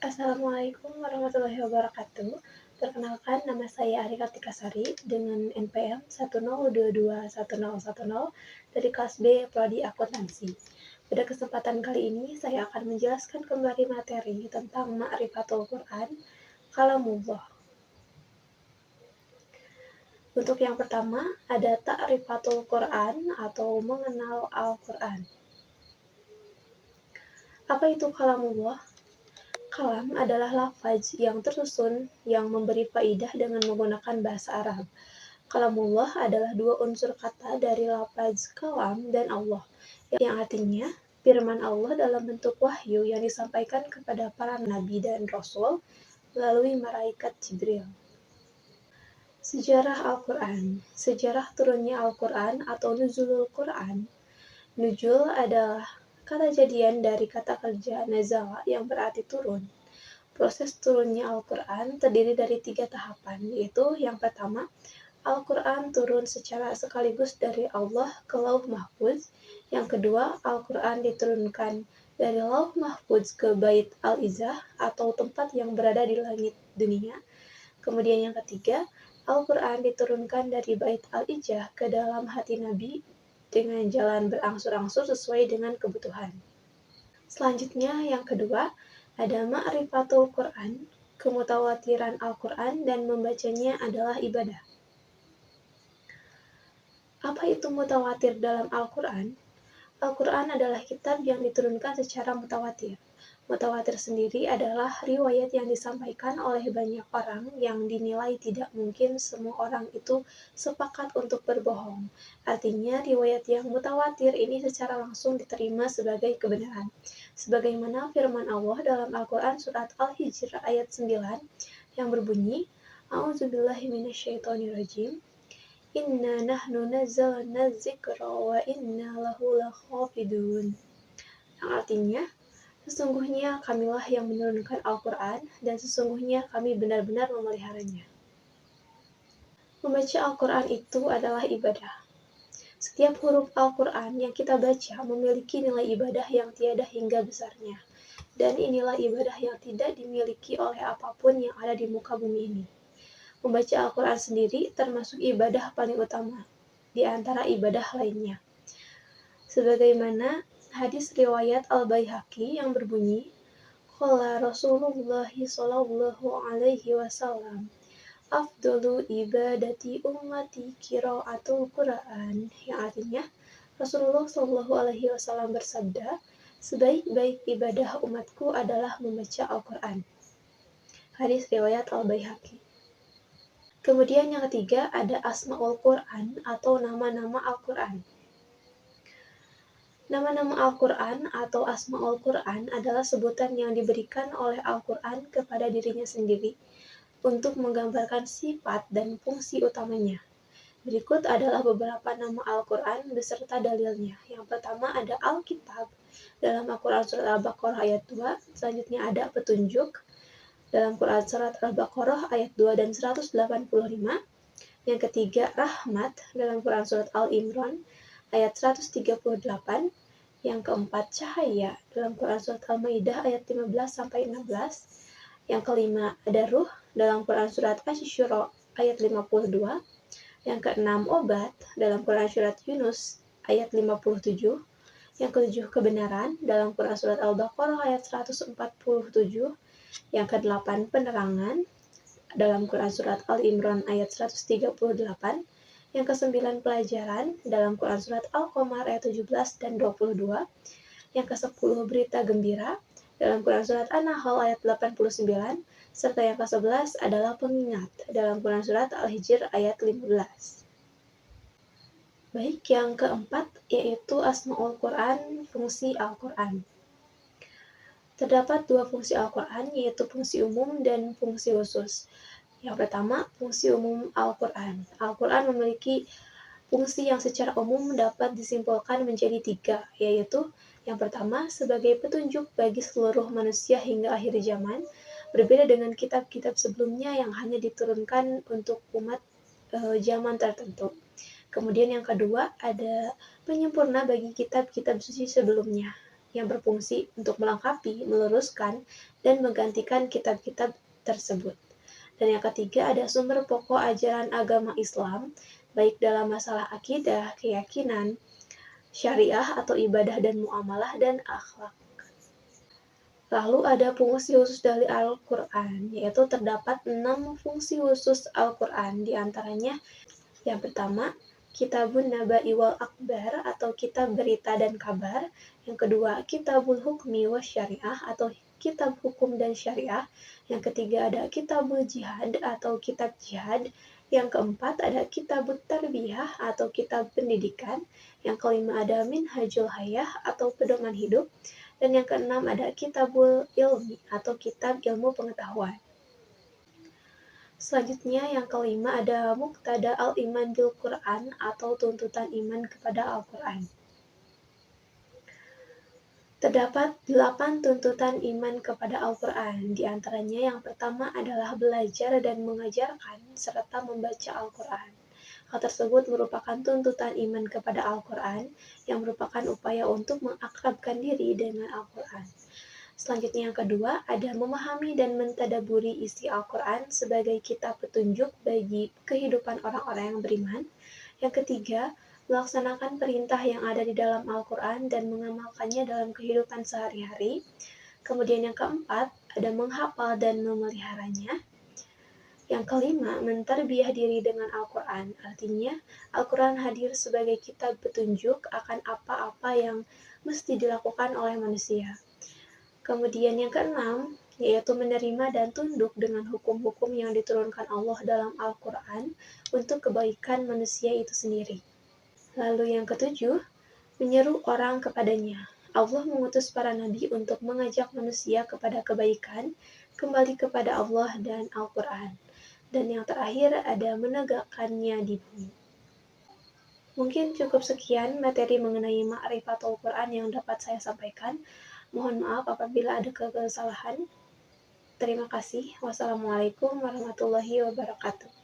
Assalamualaikum warahmatullahi wabarakatuh. Perkenalkan, nama saya Ari Kartikasari dengan NPM 1022100 dari kelas B Prodi Akuntansi. Pada kesempatan kali ini, saya akan menjelaskan kembali materi tentang Ma'rifatul Quran, Kalamullah. Untuk yang pertama, ada Ta'rifatul Quran atau mengenal Al-Quran. Apa itu Kalamullah? Kalam adalah lafaz yang tersusun yang memberi faidah dengan menggunakan bahasa Arab. Kalamullah adalah dua unsur kata dari lafaz kalam dan Allah, yang artinya firman Allah dalam bentuk wahyu yang disampaikan kepada para nabi dan rasul melalui malaikat Jibril. Sejarah Al-Quran. Sejarah turunnya Al-Quran atau Nuzulul Quran. Nuzul adalah kata jadian dari kata kerja nazala yang berarti turun. Proses turunnya Al-Quran terdiri dari 3 tahapan, yaitu yang pertama, Al-Quran turun secara sekaligus dari Allah ke Lauh Mahfuz. Yang kedua, Al-Quran diturunkan dari Lauh Mahfuz ke Bait Al-Izzah atau tempat yang berada di langit dunia. Kemudian yang ketiga, Al-Quran diturunkan dari Bait Al-Izzah ke dalam hati Nabi dengan jalan berangsur-angsur sesuai dengan kebutuhan. Selanjutnya yang kedua, ada Ma'rifatul Quran, kemutawatiran Al-Quran dan membacanya adalah ibadah. Apa itu mutawatir dalam Al-Quran? Al-Quran adalah kitab yang diturunkan secara mutawatir. Mutawatir sendiri adalah riwayat yang disampaikan oleh banyak orang yang dinilai tidak mungkin semua orang itu sepakat untuk berbohong. Artinya, riwayat yang mutawatir ini secara langsung diterima sebagai kebenaran. Sebagaimana firman Allah dalam Al-Quran surat Al-Hijr ayat 9 yang berbunyi, A'udzubillahi minasyaitonirrajim. Inna nahnu nazzalna dzikra wa inna lahu lahafidun. Yang artinya, sesungguhnya kamilah yang menurunkan Al-Quran dan sesungguhnya kami benar-benar memeliharanya. Membaca Al-Quran itu adalah ibadah. Setiap huruf Al-Quran yang kita baca memiliki nilai ibadah yang tiada hingga besarnya. Dan inilah ibadah yang tidak dimiliki oleh apapun yang ada di muka bumi ini. Membaca Al-Quran sendiri termasuk ibadah paling utama di antara ibadah lainnya. Sebagaimana hadis riwayat Al-Baihaqi yang berbunyi, Qala Rasulullah sallallahu alaihi wasallam, Afdalu ibadati ummati qiraatul Quran, yang artinya Rasulullah sallallahu alaihi wasallam bersabda, sebaik-baik ibadah umatku adalah membaca Al-Quran. Hadis riwayat Al-Baihaqi. Kemudian yang ketiga ada Asmaul Quran atau nama-nama Al-Quran. Nama-nama Al-Quran atau Asmaul Quran adalah sebutan yang diberikan oleh Al-Quran kepada dirinya sendiri untuk menggambarkan sifat dan fungsi utamanya. Berikut adalah beberapa nama Al-Quran beserta dalilnya. Yang pertama ada Al-Kitab dalam Al-Quran surat Al-Baqarah ayat 2, selanjutnya ada petunjuk dalam Quran surat Al-Baqarah ayat 2 dan 185. Yang ketiga, rahmat dalam Quran surat Al-Imran ayat 138. Yang keempat, cahaya dalam Quran surat Al-Maidah ayat 15-16. Yang kelima, ada ruh dalam Quran surat Asy-Syura ayat 52. Yang keenam, obat dalam Quran surat Yunus ayat 57. Yang ketujuh, kebenaran dalam Quran surat Al-Baqarah ayat 147. Yang kedelapan, penerangan dalam Quran surat Al-Imran ayat 138. Yang kesembilan, pelajaran dalam Quran surat Al-Qamar ayat 17 dan 22. Yang kesepuluh, berita gembira dalam Quran surat An-Nahl ayat 89. Serta yang ke-11 adalah pengingat dalam Quran surat Al-Hijr ayat 15. Baik, yang keempat yaitu Asmaul Quran, fungsi Al-Quran. Terdapat dua fungsi Al-Quran, yaitu fungsi umum dan fungsi khusus. Yang pertama, fungsi umum Al-Quran. Al-Quran memiliki fungsi yang secara umum dapat disimpulkan menjadi 3, yaitu yang pertama, sebagai petunjuk bagi seluruh manusia hingga akhir zaman, berbeda dengan kitab-kitab sebelumnya yang hanya diturunkan untuk umat zaman tertentu. Kemudian yang kedua, ada penyempurna bagi kitab-kitab suci sebelumnya. yang berfungsi untuk melengkapi, meluruskan, dan menggantikan kitab-kitab tersebut. Dan yang ketiga ada sumber pokok ajaran agama Islam, baik dalam masalah akidah, keyakinan, syariah atau ibadah dan muamalah dan akhlak. Lalu ada fungsi khusus dari Al-Quran, yaitu terdapat 6 fungsi khusus Al-Quran, diantaranya yang pertama, Kitabun Naba'i wal Akbar atau kitab berita dan kabar. Yang kedua, Kitabul Hukmi wa Syariah atau kitab hukum dan syariah. Yang ketiga ada Kitabul Jihad atau kitab jihad. Yang keempat ada Kitabut Tarbiyah atau kitab pendidikan. Yang kelima ada Minhajul Hayah atau pedoman hidup. Dan yang keenam ada Kitabul Ilmi atau kitab ilmu pengetahuan. Selanjutnya yang kelima ada Muqtada al-Iman bil Quran atau tuntutan iman kepada Al-Quran. Terdapat 8 tuntutan iman kepada Al-Quran, di antaranya yang pertama adalah belajar dan mengajarkan serta membaca Al-Quran. Hal tersebut merupakan tuntutan iman kepada Al-Quran yang merupakan upaya untuk mengakrabkan diri dengan Al-Quran. Selanjutnya yang kedua, ada memahami dan mentadaburi isi Al-Quran sebagai kitab petunjuk bagi kehidupan orang-orang yang beriman. Yang ketiga, melaksanakan perintah yang ada di dalam Al-Quran dan mengamalkannya dalam kehidupan sehari-hari. Kemudian yang keempat, ada menghafal dan memeliharanya. Yang kelima, mentarbiah diri dengan Al-Quran. Artinya, Al-Quran hadir sebagai kitab petunjuk akan apa-apa yang mesti dilakukan oleh manusia. Kemudian yang keenam, yaitu menerima dan tunduk dengan hukum-hukum yang diturunkan Allah dalam Al-Quran untuk kebaikan manusia itu sendiri. Lalu yang ketujuh, menyeru orang kepadanya. Allah mengutus para nabi untuk mengajak manusia kepada kebaikan, kembali kepada Allah dan Al-Quran. Dan yang terakhir ada menegakkannya di bumi. Mungkin cukup sekian materi mengenai Ma'rifatul Quran yang dapat saya sampaikan. Mohon maaf apabila ada kesalahan. Terima kasih. Wassalamualaikum warahmatullahi wabarakatuh.